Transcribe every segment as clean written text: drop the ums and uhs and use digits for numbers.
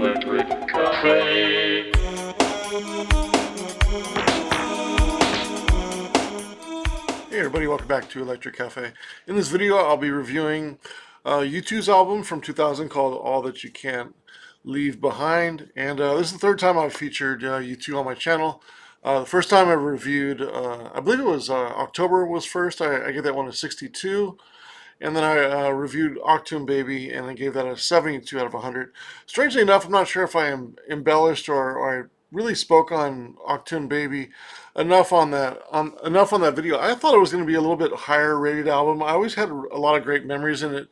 Electric Cafe. Hey everybody, welcome back to Electric Cafe. In this video, I'll be reviewing U2's album from 2000 called All That You Can't Leave Behind. And this is the third time I've featured U2 on my channel. The first time I reviewed, I believe it was October was first. I gave that one a 62. And then I reviewed Octoon Baby and I gave that a 72 out of 100. Strangely enough, I'm not sure if I am embellished or I really spoke on Octoon Baby enough on that video. I thought it was going to be a little bit higher rated album. I always had a lot of great memories in it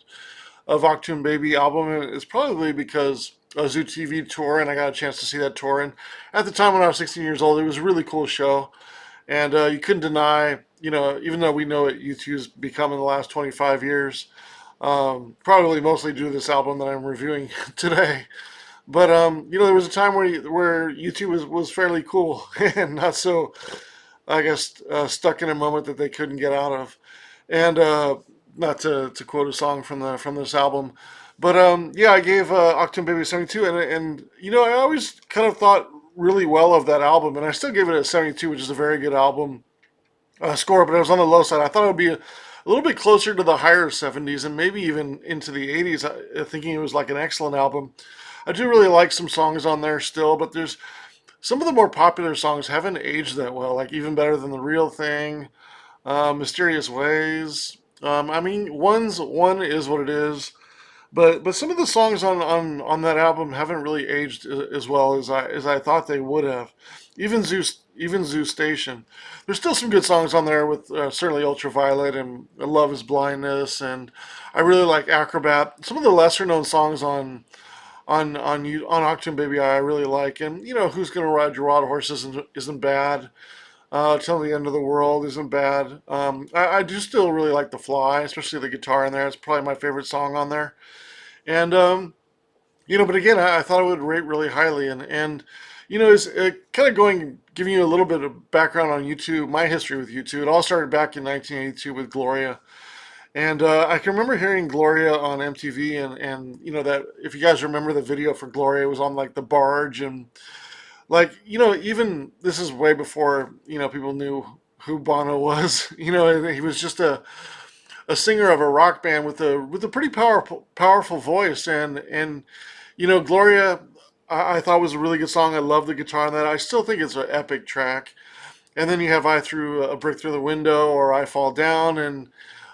of Octoon Baby album, and it's probably because a Zoo TV tour, and I got a chance to see that tour. And at the time when I was 16 years old, it was a really cool show. And you couldn't deny, even though we know what U2's become in the last 25 years, probably mostly due to this album that I'm reviewing today. But there was a time where U2 was fairly cool and not so, I guess, stuck in a moment that they couldn't get out of. And not to quote a song from this album, but yeah, I gave Octoon Baby 72, and I always kind of thought really well of that album, and I still gave it a 72, which is a very good album score, but it was on the low side. I thought it would be a little bit closer to the higher 70s and maybe even into the 80s, thinking it was like an excellent album. I do really like some songs on there still, but there's some of the more popular songs haven't aged that well, like Even Better Than the Real Thing, Mysterious Ways. I mean, one is what it is, but some of the songs on that album haven't really aged as well as I thought they would have. Even Zoo Station. There's still some good songs on there with certainly Ultraviolet and Love Is Blindness, and I really like Acrobat. Some of the lesser known songs on Octoon Baby I really like, and Who's Gonna Ride Your Wild Horse isn't bad. Till the End of the World isn't bad. I do still really like The Fly, especially the guitar in there. It's probably my favorite song on there. And but again, I thought I would rate really highly, and it's kind of giving you a little bit of background on U2, my history with U2. It all started back in 1982 with Gloria, and I can remember hearing Gloria on MTV, and that if you guys remember the video for Gloria, it was on like the barge, and like even this is way before people knew who Bono was. He was just a singer of a rock band with a pretty powerful voice, and Gloria, I thought was a really good song. I love the guitar on that. I still think it's an epic track. And then you have I Threw a Brick Through the Window or I Fall Down, and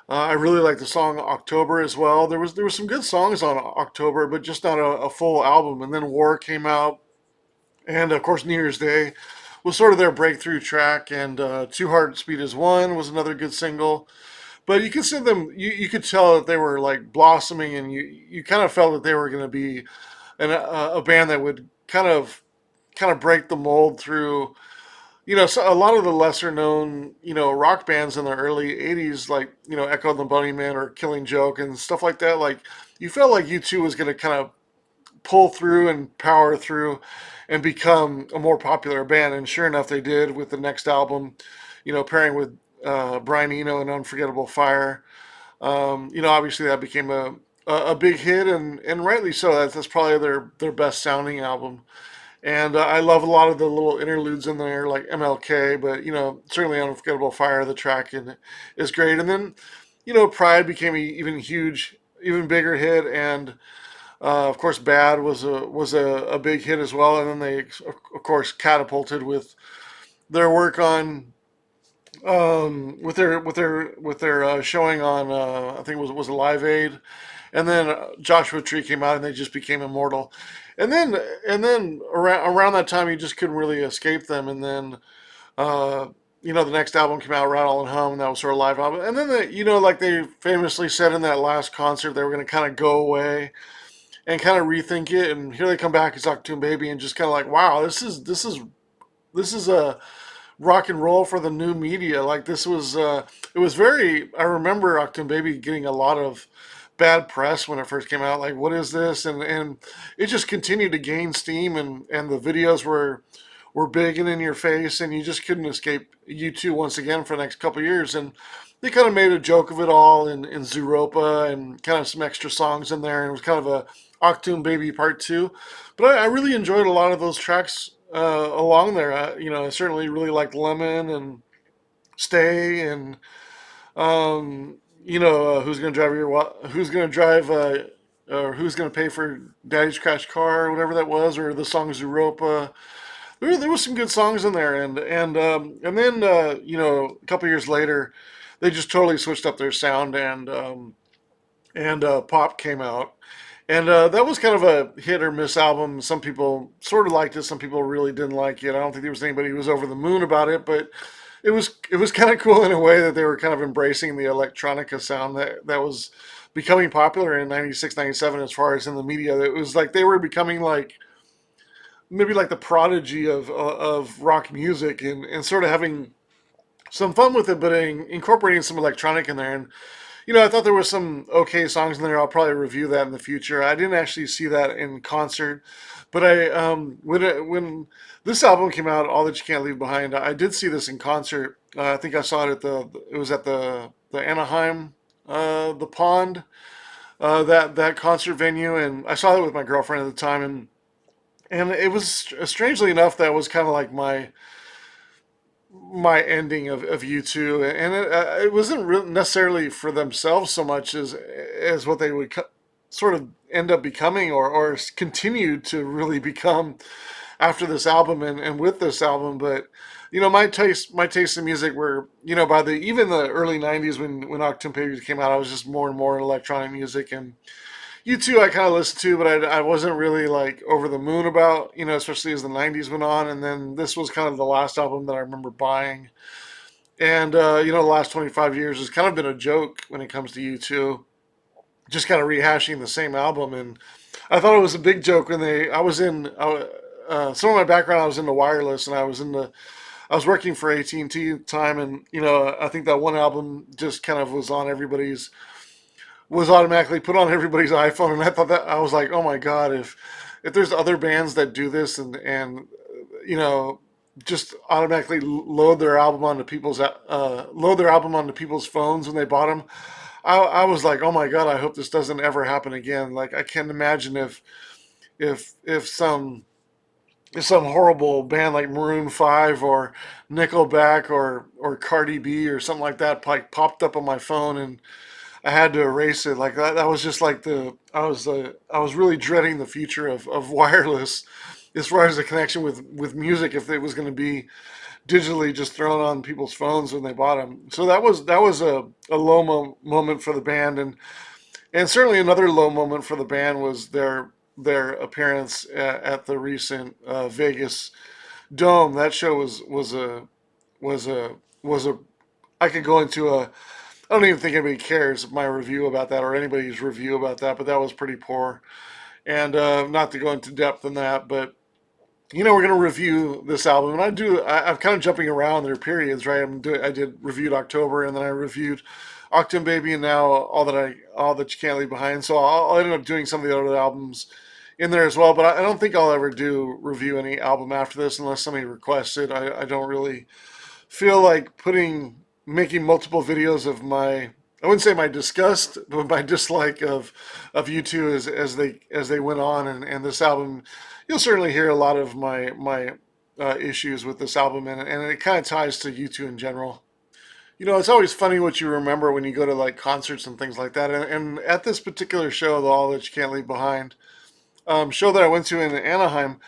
I really like the song October as well. There was some good songs on October, but just not a full album. And then War came out, and of course New Year's Day was sort of their breakthrough track, and Two Heart Speed Is One was another good single. But you could see them. You could tell that they were like blossoming, and you kind of felt that they were going to be a band that would kind of break the mold through. So a lot of the lesser known rock bands in the early '80s, like Echo and the Bunnymen or Killing Joke and stuff like that. Like you felt like U2 was going to kind of pull through and power through and become a more popular band. And sure enough, they did with the next album, pairing with Brian Eno and Unforgettable Fire. Obviously that became a big hit, and rightly so. That's probably their best sounding album. And I love a lot of the little interludes in there, like MLK, but certainly Unforgettable Fire, the track is great. And then, Pride became even bigger hit, and of course, Bad was a big hit as well. And then they, of course, catapulted with their work on with their showing on I think it was Live Aid, and then Joshua Tree came out and they just became immortal, and then around that time you just couldn't really escape them, and then uh, the next album came out, Rattle and Hum, and that was sort of live album, and then like they famously said in that last concert they were going to kind of go away and kind of rethink it, and here they come back as Octoon Baby and just kind of like wow, this is a rock and roll for the new media. Like this was, it was very. I remember Octoon Baby getting a lot of bad press when it first came out. Like, what is this? And it just continued to gain steam, and the videos were big and in your face, and you just couldn't escape U2 once again for the next couple of years. And they kind of made a joke of it all in Zooropa and kind of some extra songs in there, and it was kind of a Octoon Baby Part Two. But I really enjoyed a lot of those tracks along there. I certainly really liked Lemon and Stay and who's gonna drive or who's gonna pay for Daddy's Crash Car or whatever that was, or the song Zooropa. There was some good songs in there, and then a couple years later, they just totally switched up their sound, and pop came out, and that was kind of a hit or miss album. Some people sort of liked it, some people really didn't like it. I don't think there was anybody who was over the moon about it, but it was kind of cool in a way that they were kind of embracing the electronica sound that was becoming popular in 96, 97. As far as in the media, it was like they were becoming like maybe like the prodigy of rock music, and sort of having some fun with it, but incorporating some electronic in there. And I thought there was some okay songs in there. I'll probably review that in the future. I didn't actually see that in concert, but when this album came out, All That You Can't Leave Behind, I did see this in concert. I think I saw it it was at the Anaheim, the Pond, that concert venue, and I saw it with my girlfriend at the time, and it was strangely enough that was kind of like my ending of U2, and it wasn't really necessarily for themselves so much as what they would sort of end up becoming, or continue to really become after this album, and with this album. But my taste in music were, by the even the early 90s, when Octoon Babies came out, I was just more and more electronic music. And U2 I kind of listened to, but I wasn't really like over the moon about, especially as the 90s went on. And then this was kind of the last album that I remember buying. And, the last 25 years has kind of been a joke when it comes to U2, just kind of rehashing the same album. And I thought it was a big joke when some of my background, I was into wireless, and I was working for AT&T at the time. And, I think that one album just kind of was automatically put on everybody's iPhone, and I was like, oh my god, if there's other bands that do this, and you know just automatically load their album onto people's phones when they bought them. I was like, oh my god, I hope this doesn't ever happen again. Like, I can't imagine if some horrible band like Maroon 5 or Nickelback or Cardi B or something like that like popped up on my phone, and I had to erase it. Like that was just like I was really dreading the future of wireless as far as the connection with music, if it was going to be digitally just thrown on people's phones when they bought them. So that was a low moment for the band, and certainly another low moment for the band was their appearance at the recent Vegas Dome. That show was a was a I could go into a I don't even think anybody cares my review about that, or anybody's review about that, but that was pretty poor. And not to go into depth on that, but we're gonna review this album, and I'm kind of jumping around their periods, right? I did reviewed October, and then I reviewed Octoon Baby, and now All That You Can't Leave Behind. So I'll end up doing some of the other albums in there as well. But I don't think I'll ever do review any album after this unless somebody requests it. I don't really feel like making multiple videos of I wouldn't say my disgust, but my dislike of U2 as they went on, and this album. You'll certainly hear a lot of my issues with this album, and it kind of ties to U2 in general. It's always funny what you remember when you go to like concerts and things like that. And at this particular show, the All That You Can't Leave Behind show that I went to in Anaheim,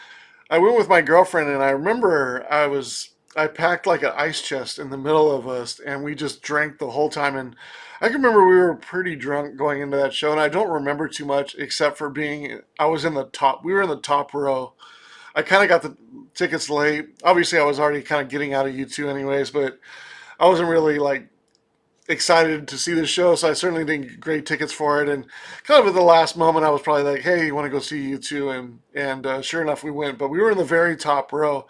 I went with my girlfriend, and I remember I packed like an ice chest in the middle of us, and we just drank the whole time. And I can remember we were pretty drunk going into that show, and I don't remember too much except for I was in the top. We were in the top row. I kind of got the tickets late. Obviously, I was already kind of getting out of U2 anyways, but I wasn't really like excited to see the show, so I certainly didn't get great tickets for it. And kind of at the last moment, I was probably like, "Hey, you want to go see U2?" And sure enough, we went. But we were in the very top row,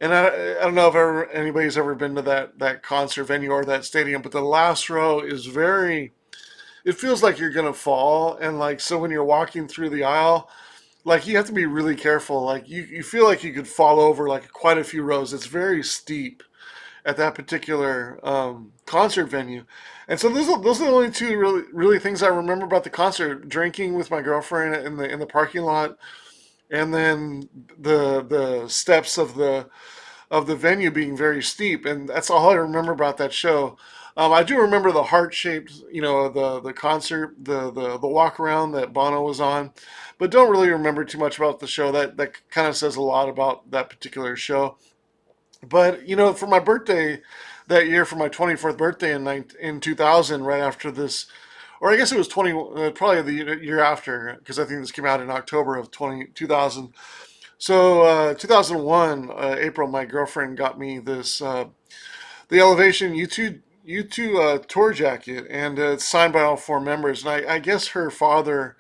and I don't know if anybody's ever been to that concert venue or that stadium, but the last row is it feels like you're gonna fall, and like so when you're walking through the aisle, like you have to be really careful. Like you feel like you could fall over like quite a few rows. It's very steep, at that particular concert venue. And so those are the only two really things I remember about the concert: drinking with my girlfriend in the parking lot, and then the steps of the venue being very steep, and that's all I remember about that show. I do remember the heart shaped, the concert, the walk around that Bono was on, but don't really remember too much about the show. That kind of says a lot about that particular show. But for my birthday that year, for my 24th birthday in 2000, right after this, or I guess it was 20, probably the year after, because I think this came out in October of 2000. So 2001, April, my girlfriend got me this the Elevation U2 tour jacket, and it's signed by all four members. And I guess her father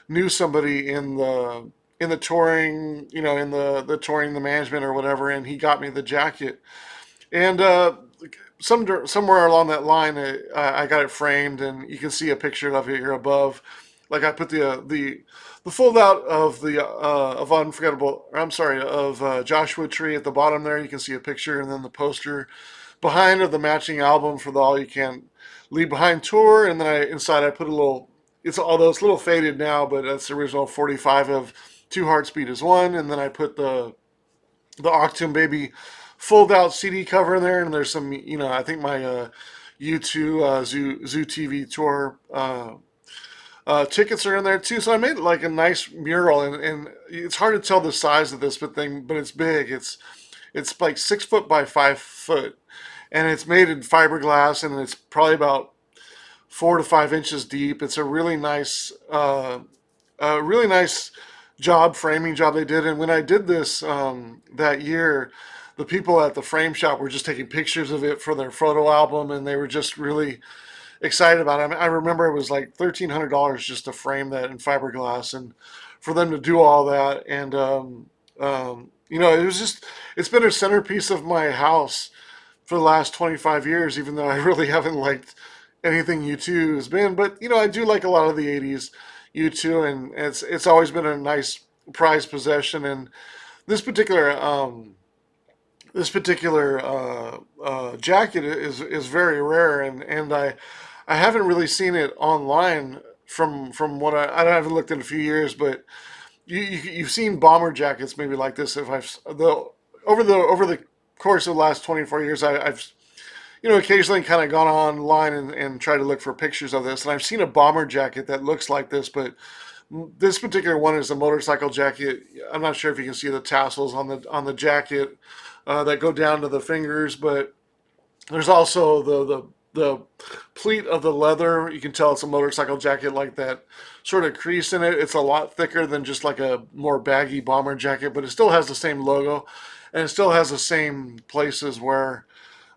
knew somebody in the touring, in the touring, the management or whatever, and he got me the jacket. And somewhere along that line, I got it framed, and you can see a picture of it here above. Like I put the fold out of the of Unforgettable. I'm sorry, of Joshua Tree at the bottom there. You can see a picture, and then the poster behind of the matching album for the All You Can Leave Behind tour. And then inside I put a little. Although it's a little faded now, but that's the original 45 of Two Hearts Beat as One. And then I put the Octum Baby fold out CD cover in there, and there's some, I think my U2 Zoo TV tour tickets are in there too. So I made like a nice mural, and it's hard to tell the size of this but it's big. It's like 6 foot by 5 foot, and it's made in fiberglass, and it's probably about 4 to 5 inches deep. It's a really nice framing job they did. And when I did this that year, the people at the frame shop were just taking pictures of it for their photo album, and they were just really excited about it. I mean, I remember it was like $1,300 just to frame that in fiberglass, and for them to do all that. And it was it's been a centerpiece of my house for the last 25 years, even though I really haven't liked anything U2 has been. But I do like a lot of the 80s U2, and it's always been a nice prized possession. And this particular jacket is very rare, and I haven't really seen it online from what I haven't looked in a few years, but you've seen bomber jackets maybe like this. If I've the over the course of the last 24 years, I've occasionally kind of gone online and tried to look for pictures of this, and I've seen a bomber jacket that looks like this, but this particular one is a motorcycle jacket. I'm not sure if you can see the tassels on the jacket that go down to the fingers, but there's also the pleat of the leather. You can tell it's a motorcycle jacket, like that sort of crease in it. It's a lot thicker than just like a more baggy bomber jacket, but it still has the same logo, and it still has the same places where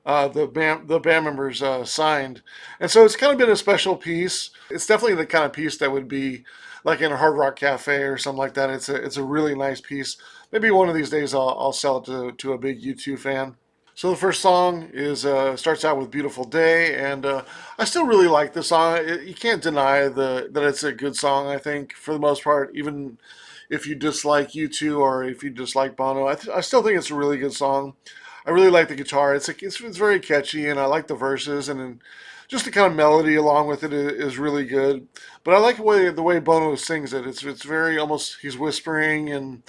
the band members signed. And so it's kind of been a special piece. It's definitely the kind of piece that would be like in a Hard Rock Cafe or something like that. It's a really nice piece. Maybe one of these days I'll sell it to a big U2 fan. So the first song is starts out with "Beautiful Day," and I still really like this song. You can't deny that it's a good song. I think for the most part, even if you dislike U2 or if you dislike Bono, I still think it's a really good song. I really like the guitar. It's very catchy, and I like the verses, and just the kind of melody along with it is really good. But I like the way Bono sings it. It's very almost he's whispering, and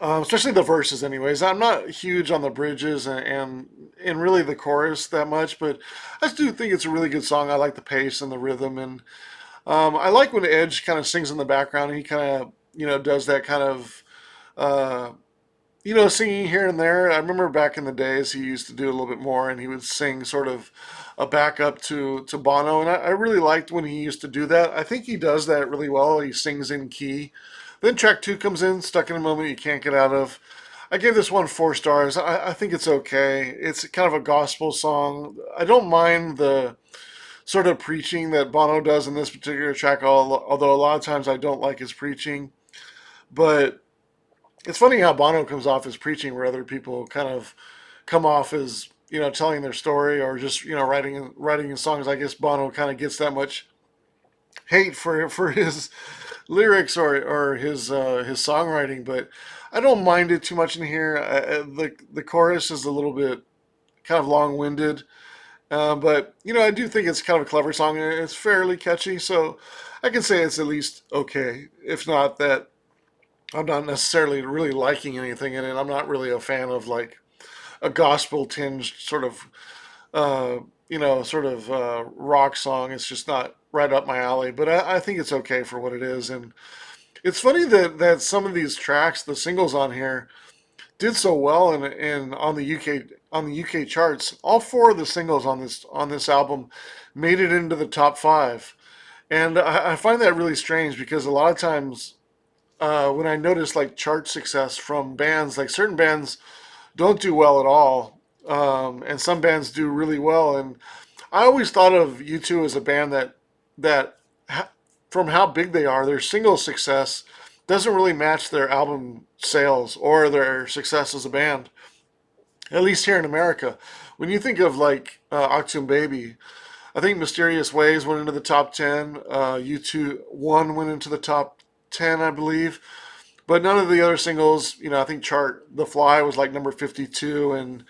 especially the verses. Anyways, I'm not huge on the bridges and really the chorus that much, but I do think it's a really good song. I like the pace and the rhythm, and I like when Edge kind of sings in the background. And he kind of does that kind of. Uh, singing here and there. I remember back in the days he used to do a little bit more, and he would sing sort of a backup to Bono, and I really liked when he used to do that. I think he does that really well. He sings in key. Then track two comes in, Stuck in a Moment You Can't Get Out of. I gave this one 4 stars. I think it's okay. It's kind of a gospel song. I don't mind the sort of preaching that Bono does in this particular track, although a lot of times I don't like his preaching. But it's funny how Bono comes off as preaching, where other people kind of come off as telling their story or just writing songs. I guess Bono kind of gets that much hate for his lyrics or his songwriting, but I don't mind it too much in here. The chorus is a little bit kind of long-winded. But I do think it's kind of a clever song, and it's fairly catchy. So I can say it's at least okay. If not that, I'm not necessarily really liking anything in it. I'm not really a fan of like a gospel tinged sort of uh, rock song. It's just not right up my alley. But I think it's okay for what it is. And it's funny that some of these tracks, the singles on here, did so well in on the UK charts. All four of the singles on this album made it into the top five, and I find that really strange because a lot of times when I notice like chart success from bands, like certain bands don't do well at all, and some bands do really well. And I always thought of U2 as a band that from how big they are, their single success doesn't really match their album sales or their success as a band. At least here in America, when you think of like Octoon Baby, I think Mysterious Ways went into the top 10. U2 One went into the top 10, I believe. But none of the other singles, I think chart The Fly was like number 52, and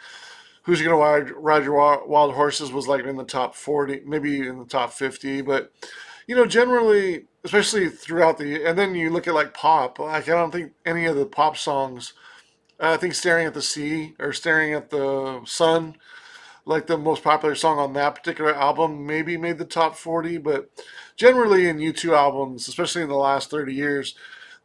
Who's Gonna Ride Your Wild Horses was like in the top 40, maybe in the top 50. But generally, especially throughout and then you look at like pop. Like I don't think any of the pop songs. I think Staring at the Sea or Staring at the Sun, like the most popular song on that particular album, maybe made the top 40. But generally in U2 albums, especially in the last 30 years,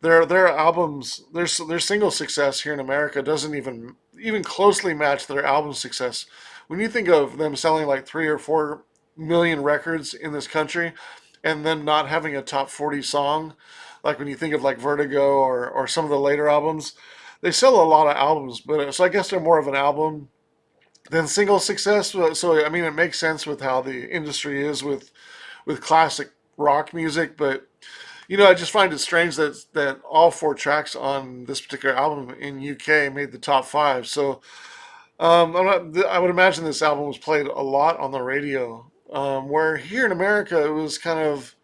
their albums, their single success here in America doesn't even closely match their album success. When you think of them selling like 3 or 4 million records in this country, and then not having a top 40 song, like when you think of like Vertigo or some of the later albums, they sell a lot of albums. But so I guess they're more of an album than single success. So I mean, it makes sense with how the industry is with classic rock music, but I just find it strange that all four tracks on this particular album in UK made the top five. So I would imagine this album was played a lot on the radio, where here in America it was kind of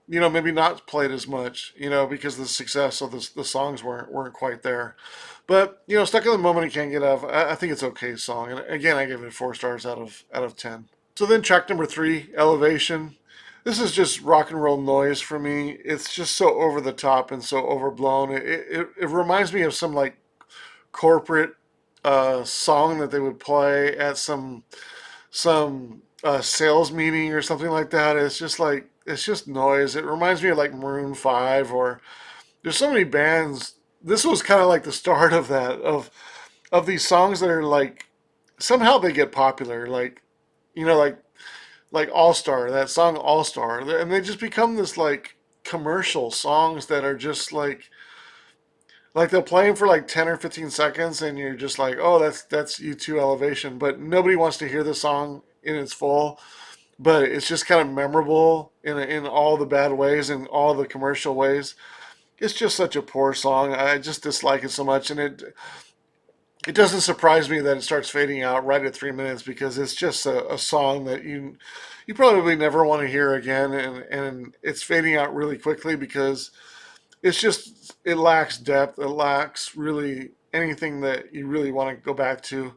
maybe not played as much, because the success of the songs weren't quite there. But stuck in the moment and can't get out of. I think it's okay song, and again I give it 4 stars out of 10. So then track number three, Elevation. This is just rock and roll noise for me. It's just so over the top and so overblown. It reminds me of some like corporate song that they would play at some sales meeting or something like that. It's just noise. It reminds me of like Maroon Five, or there's so many bands. This was kind of like the start of that of these songs that are like somehow they get popular, like you know like All Star, that song All Star, and they just become this like commercial songs that are just like they'll play them for like 10 or 15 seconds and you're just like, oh, that's U2 Elevation, but nobody wants to hear the song in its full. But it's just kind of memorable in all the bad ways and all the commercial ways. It's just such a poor song. I just dislike it so much, and it doesn't surprise me that it starts fading out right at 3 minutes because it's just a song that you probably never want to hear again, and it's fading out really quickly because it lacks depth. It lacks really anything that you really want to go back to.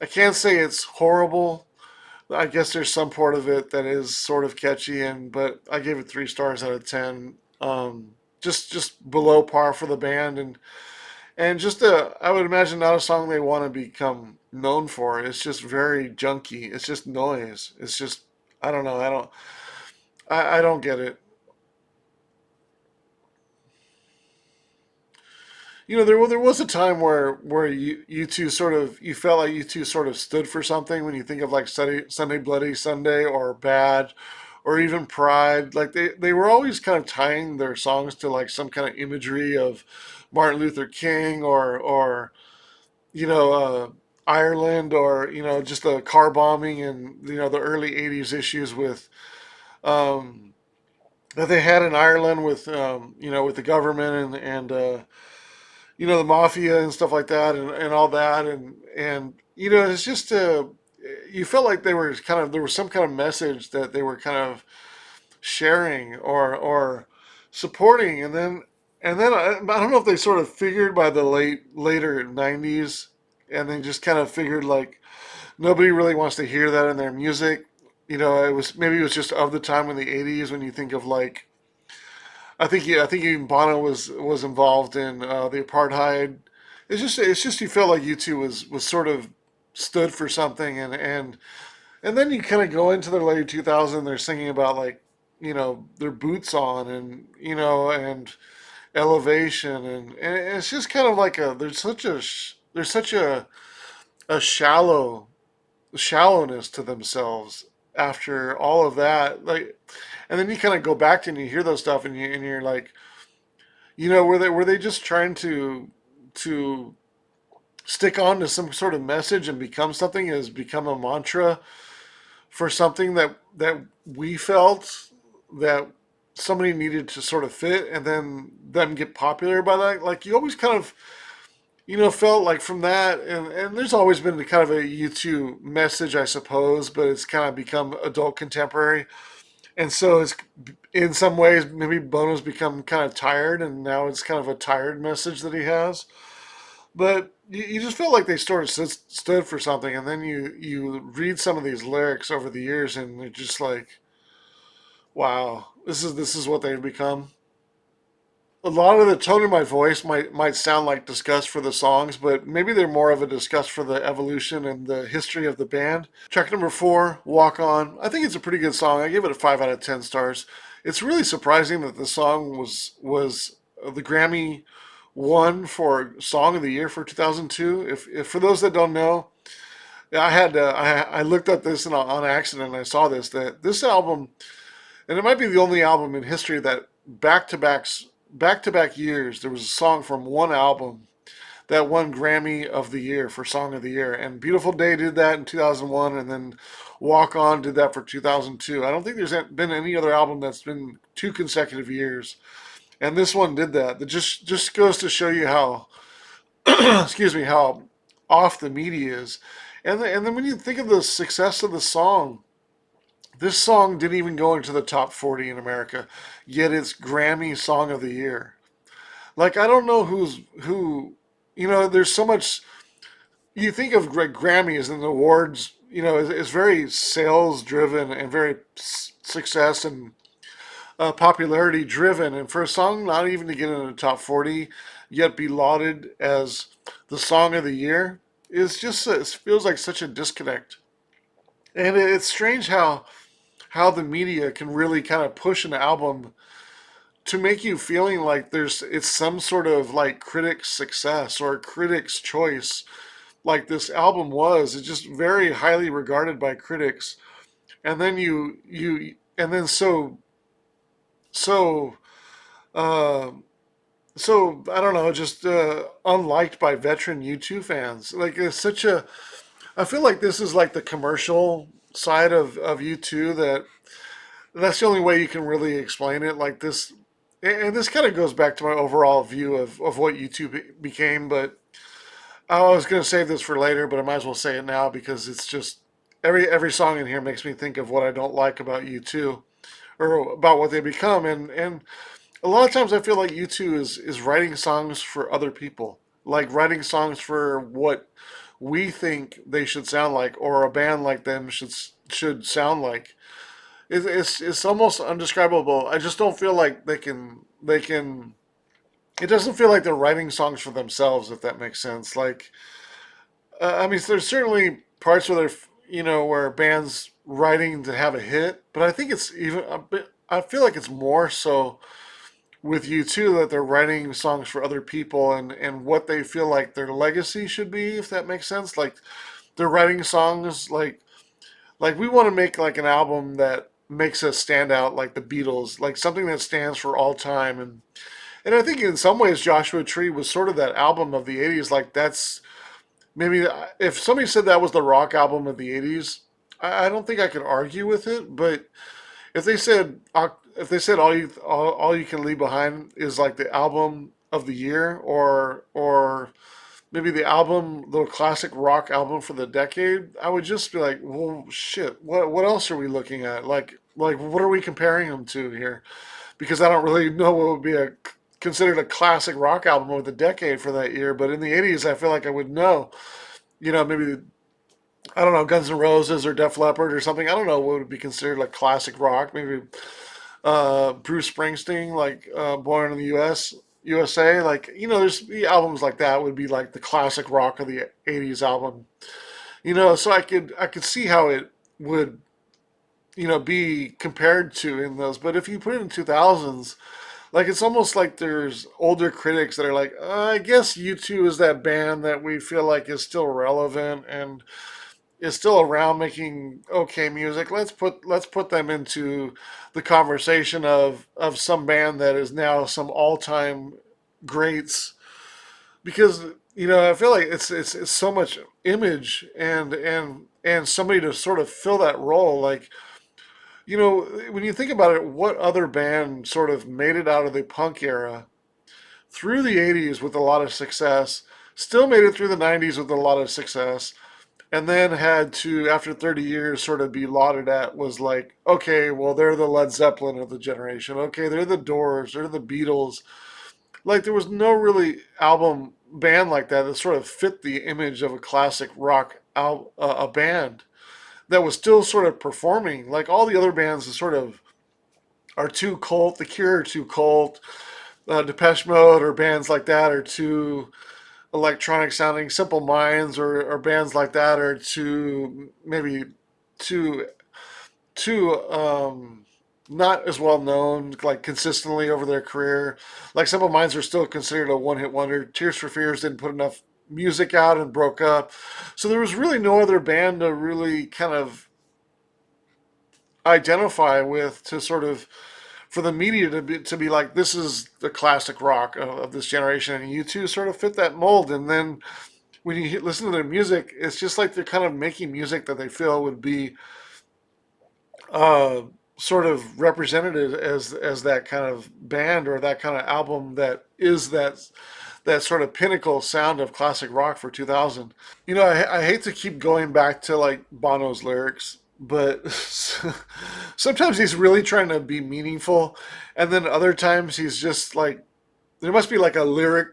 I can't say it's horrible. I guess there's some part of it that is sort of catchy, but I gave it 3 stars out of 10. Just below par for the band, and just I would imagine not a song they want to become known for. It's just very junky. It's just noise. It's just I don't know. I don't get it. There was a time where you two sort of you felt like you two sort of stood for something when you think of like Sunday Bloody Sunday or Bad or even Pride. Like they were always kind of tying their songs to like some kind of imagery of Martin Luther King or Ireland, or just the car bombing and the early '80s issues with um, that they had in Ireland with with the government and the mafia and stuff like that, and all that, and it's just you felt like there was some kind of message that they were kind of sharing or supporting, and then I don't know if they sort of figured by the later '90s, and then just kind of figured like Nobody really wants to hear that in their music. It was maybe it was just of the time in the '80s when you think of like I think even Bono was involved in the apartheid. It's just you felt like U2 was sort of stood for something, and then you kind of go into the late 2000s. They're singing about like their boots on and elevation, and it's just kind of like there's such a shallowness to themselves after all of that. Like, and then you kind of go back to and you hear those stuff, and you're like, were they just trying to stick on to some sort of message and become something, has become a mantra for something that we felt that somebody needed to sort of fit, and then them get popular by that. Like, you always kind of felt like from that, and there's always been kind of a U2 message, I suppose, but it's kind of become adult contemporary. And so it's in some ways maybe Bono's become kind of tired, and now it's kind of a tired message that he has. But you just feel like they sort of stood for something, and then you read some of these lyrics over the years, and they're just like, wow, this is what they've become. A lot of the tone in my voice might sound like disgust for the songs, but maybe they're more of a disgust for the evolution and the history of the band. Track number 4, Walk On. I think it's a pretty good song. I give it a 5 out of 10 stars. It's really surprising that the song was the Grammy won for Song of the Year for 2002. If for those that don't know, I looked at this on accident and I saw that this album, and it might be the only album in history that back to back years there was a song from one album that won Grammy of the Year for Song of the Year. And Beautiful Day did that in 2001, and then Walk On did that for 2002. I don't think there's been any other album that's been 2 consecutive years, and this one did that. That just goes to show you how excuse me, how off the media is. And then when you think of the success of the song, this song didn't even go into the top 40 in America, yet it's Grammy Song of the Year. Like, I don't know who. There's so much. You think of Grammys and awards. It's very sales driven and very success and popularity driven. And for a song not even to get in the top 40, yet be lauded as the song of the year, is just it feels like such a disconnect. And it's strange how the media can really kind of push an album to make you feeling like it's some sort of like critic's success or a critic's choice, like this album was. It's just very highly regarded by critics, and then and then so uh, I don't know, just unliked by veteran U2 fans. Like, it's such a. I feel like this is like the commercial side of U2 that's the only way you can really explain it. Like this, and this kind of goes back to my overall view of what YouTube became. But I was going to save this for later, but I might as well say it now because it's just every song in here makes me think of what I don't like about U2 or about what they become. And a lot of times I feel like U2 is writing songs for other people, like writing songs for what we think they should sound like, or a band like them should sound like. It's almost undescribable. I just don't feel like they can. It doesn't feel like they're writing songs for themselves, if that makes sense. Like, I mean, there's certainly parts where where bands writing to have a hit, but I think it's even a bit. I feel like it's more so with U2 that they're writing songs for other people, and what they feel like their legacy should be, if that makes sense. Like, they're writing songs like we want to make like an album that makes us stand out, like the Beatles, like something that stands for all time. And I think in some ways Joshua Tree was sort of that album of the '80s. Like, that's maybe, if somebody said that was the rock album of the '80s, I don't think I could argue with it. But if they said all you can leave behind is like the album of the year, or maybe the classic rock album for the decade, I would just be like, well, shit, what else are we looking at? Like what are we comparing them to here? Because I don't really know what would be considered a classic rock album of the decade for that year. But in the '80s, I feel like I would know. Maybe I don't know, Guns N' Roses or Def Leppard or something. I don't know what would be considered like classic rock. Maybe Bruce Springsteen, like Born in the USA. Like there's albums like that would be like the classic rock of the '80s album. So I could see how it would be compared to in those. But if you put it in 2000s, like it's almost like there's older critics that are like, I guess U2 is that band that we feel like is still relevant and is still around making okay music. Let's put them into the conversation of some band that is now some all time greats because I feel like it's so much image and somebody to sort of fill that role. Like when you think about it, what other band sort of made it out of the punk era through the '80s with a lot of success, still made it through the '90s with a lot of success, and then had to, after 30 years, sort of be lauded at was like, okay, well, they're the Led Zeppelin of the generation. Okay, they're the Doors, they're the Beatles. Like, there was no really album band like that that sort of fit the image of a classic rock a band that was still sort of performing. Like, all the other bands that sort of are too cult, The Cure are too cult, Depeche Mode or bands like that are too electronic sounding. Simple Minds or bands like that are too maybe too too not as well known like consistently over their career. Like Simple Minds are still considered a one hit wonder. Tears for Fears didn't put enough music out and broke up. So there was really no other band to really kind of identify with to sort of for the media to be like this is the classic rock of this generation, and U2 sort of fit that mold. And then when you listen to their music, it's just like they're kind of making music that they feel would be uh, sort of represented as that kind of band or that kind of album that is that sort of pinnacle sound of classic rock for 2000. I hate to keep going back to like Bono's lyrics, but sometimes he's really trying to be meaningful, and then other times he's just like there must be like a lyric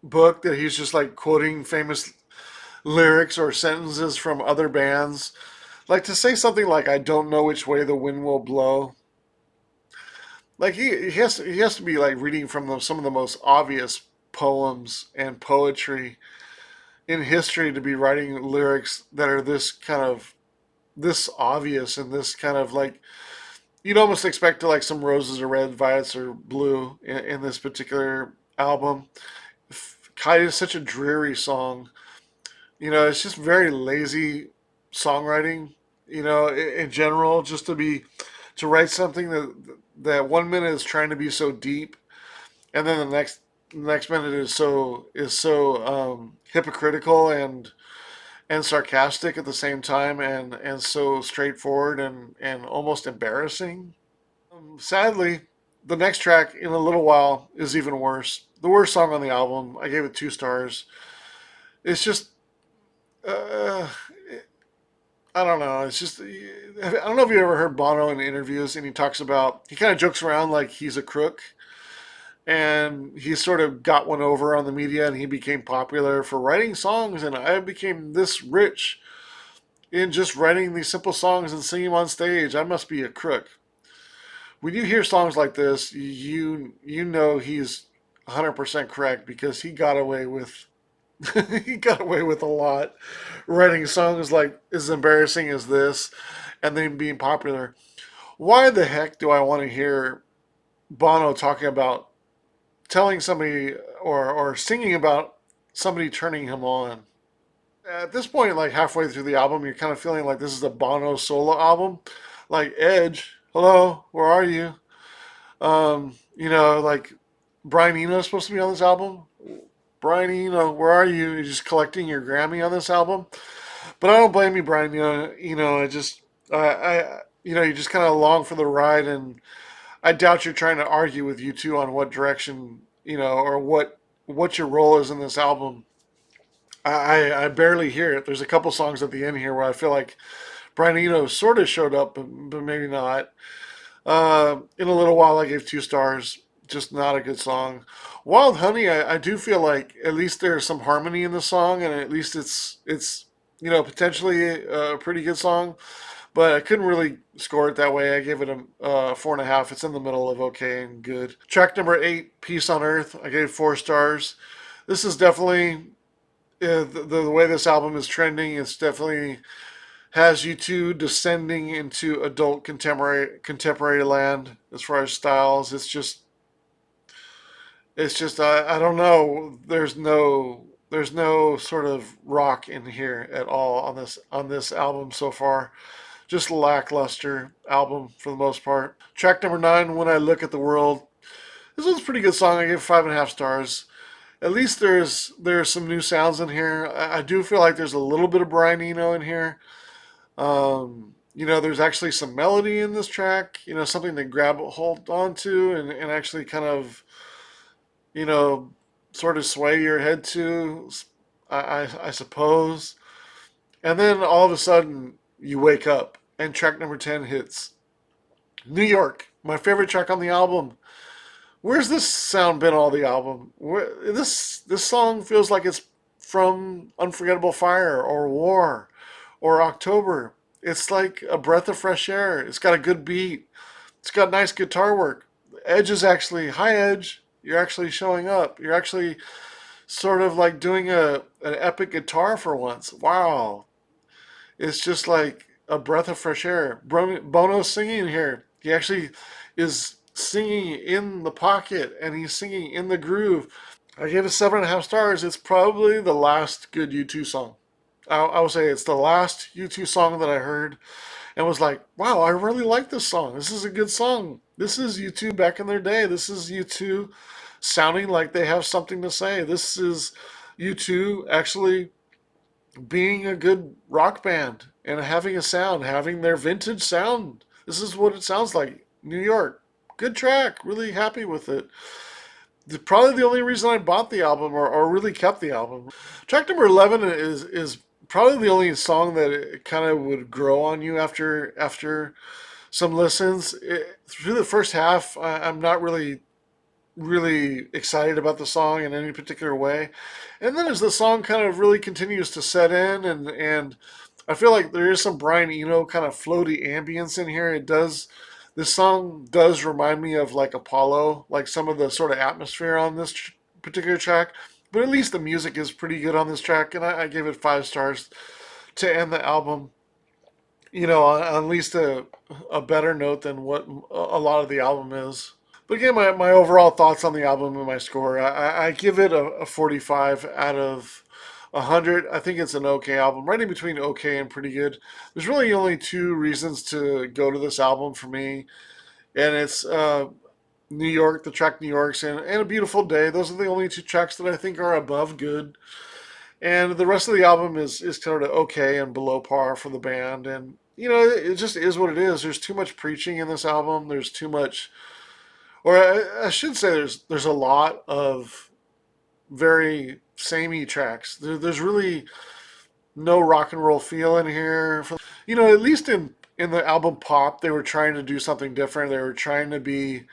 book that he's just like quoting famous lyrics or sentences from other bands. Like to say something like "I don't know which way the wind will blow." Like he has to be like reading from some of the most obvious poems and poetry in history to be writing lyrics that are this obvious and this kind of like you'd almost expect to like some roses are red, violets are blue in this particular album. Kite is such a dreary song. It's just very lazy songwriting. In general, just to write something that 1 minute is trying to be so deep, and then the next minute is so hypocritical and sarcastic at the same time, and so straightforward and almost embarrassing. Sadly, the next track in a little while is even worse. The worst song on the album. I gave it 2 stars. It's just uh, I don't know. It's just I don't know if you ever heard Bono in interviews, and he talks about he kind of jokes around like he's a crook, and he sort of got one over on the media, and he became popular for writing songs, and I became this rich in just writing these simple songs and singing them on stage. I must be a crook. When you hear songs like this, you know he's 100% correct because he got away with he got away with a lot writing songs like as embarrassing as this and then being popular. Why the heck do I want to hear Bono talking about telling somebody or singing about somebody turning him on? At this point, like halfway through the album, you're kind of feeling like this is a Bono solo album. Like Edge, hello, where are you? Like Brian Eno's supposed to be on this album. Brian Eno, where are you? You're just collecting your Grammy on this album. But I don't blame you, Brian. I just, you just kind of long for the ride, and I doubt you're trying to argue with U2 on what direction, or what your role is in this album. I barely hear it. There's a couple songs at the end here where I feel like Brian Eno sort of showed up, but maybe not. In a little while, I gave 2 stars. Just not a good song. Wild Honey, I do feel like at least there's some harmony in the song, and at least it's potentially a pretty good song, but I couldn't really score it that way. I gave it a 4.5. It's in the middle of okay and good. Track number 8, Peace on Earth. I gave 4 stars. This is definitely the way this album is trending. It's definitely has you two descending into adult contemporary land as far as styles. It's just I don't know. There's no sort of rock in here at all on this album so far. Just lackluster album for the most part. Track number 9, When I Look at the World. This was a pretty good song. I gave 5.5 stars. At least there's some new sounds in here. I do feel like there's a little bit of Brian Eno in here. There's actually some melody in this track. Something to grab hold onto and actually kind of you know sort of sway your head to. I suppose. And then all of a sudden you wake up and track number 10 hits. New York, my favorite track on the album. Where's this sound been all the album? This song feels like it's from Unforgettable Fire or War or October. It's like a breath of fresh air. It's got a good beat. It's got nice guitar work. Edge is actually high edge. You're actually showing up. You're actually sort of like doing an epic guitar for once. Wow. It's just like a breath of fresh air. Bono's singing here. He actually is singing in the pocket and he's singing in the groove. I gave it 7.5 stars. It's probably the last good U2 song. I would say it's the last U2 song that I heard and was like, wow, I really like this song. This is a good song. This is U2 back in their day. This is U2 sounding like they have something to say. This is U2 actually being a good rock band and having a sound, having their vintage sound. This is what it sounds like. New York. Good track. Really happy with it. Probably the only reason I bought the album or really kept the album. Track number 11 is probably the only song that it kind of would grow on you after some listens. Through the first half, I'm not really excited about the song in any particular way. And then as the song kind of really continues to set in and I feel like there is some Brian Eno kind of floaty ambience in here. This song does remind me of like Apollo, like some of the sort of atmosphere on this particular track. But at least the music is pretty good on this track, and I gave it 5 stars to end the album. On at least a better note than what a lot of the album is. But again, my overall thoughts on the album and my score, I give it a 45 out of 100. I think it's an okay album, right in between okay and pretty good. There's really only 2 reasons to go to this album for me, and it's New York, the track New York's, and A Beautiful Day. Those are the only 2 tracks that I think are above good. And the rest of the album is sort of okay and below par for the band. And, it just is what it is. There's too much preaching in this album. There's too much or I should say there's a lot of very samey tracks. There's really no rock and roll feel in here. At least in the album Pop, they were trying to do something different. They were trying to be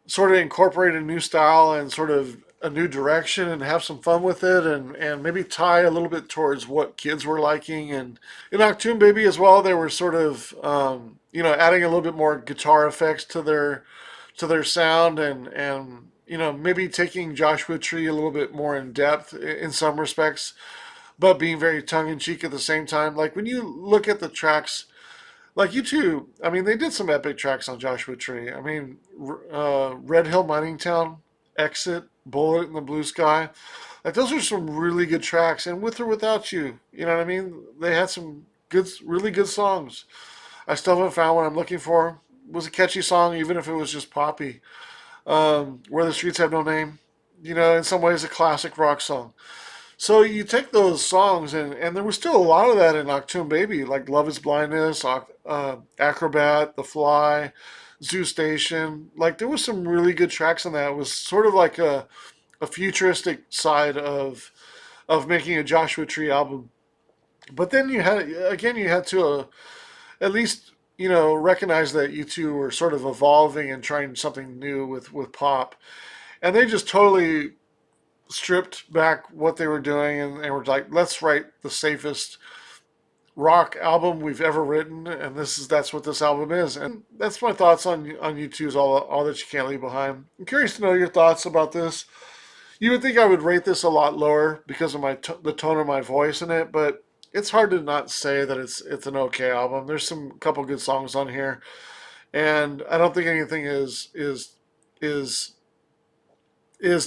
sort of incorporate a new style and sort of a new direction and have some fun with it and maybe tie a little bit towards what kids were liking. And in Octoon Baby as well, they were sort of adding a little bit more guitar effects to their sound and maybe taking Joshua Tree a little bit more in depth in some respects, but being very tongue in cheek at the same time. Like when you look at the tracks, like U2, I mean, they did some epic tracks on Joshua Tree. I mean, Red Hill Mining Town, Exit, Bullet in the Blue Sky. Like those are some really good tracks. And With or Without You, you know what I mean? They had some really good songs. I still haven't found what I'm looking for. It was a catchy song, even if it was just poppy. Where the Streets Have No Name, in some ways a classic rock song. So you take those songs, and there was still a lot of that in Octoon Baby, like Love Is Blindness, Acrobat, The Fly, Zoo Station. Like there was some really good tracks on that. It was sort of like a futuristic side of making a Joshua Tree album. But then you had to at least recognize that U2 were sort of evolving and trying something new with pop, and they just totally stripped back what they were doing, and were like, let's write the safest rock album we've ever written, and that's what this album is. And that's my thoughts on U2's all that you can't leave behind. I'm curious to know your thoughts about this. You would think I would rate this a lot lower because of the tone of my voice in it, but it's hard to not say that it's an okay album. There's some couple good songs on here, and I don't think anything is is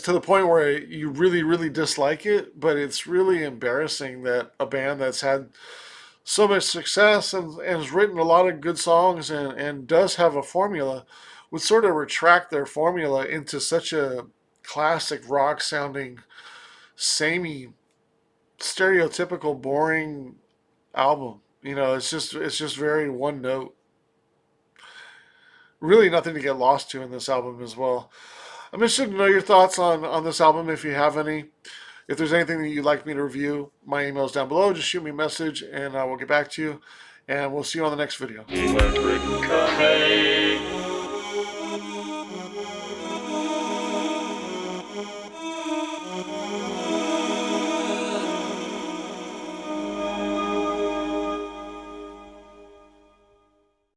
to the point where you really dislike it. But it's really embarrassing that a band that's had so much success and has written a lot of good songs and does have a formula would sort of retract their formula into such a classic rock sounding samey stereotypical boring album. It's just very one note. Really nothing to get lost to in this album as well. I'm interested to know your thoughts on this album if you have any. If there's anything that you'd like me to review, my email's down below. Just shoot me a message and I will get back to you. And we'll see you on the next video. Electric Cafe.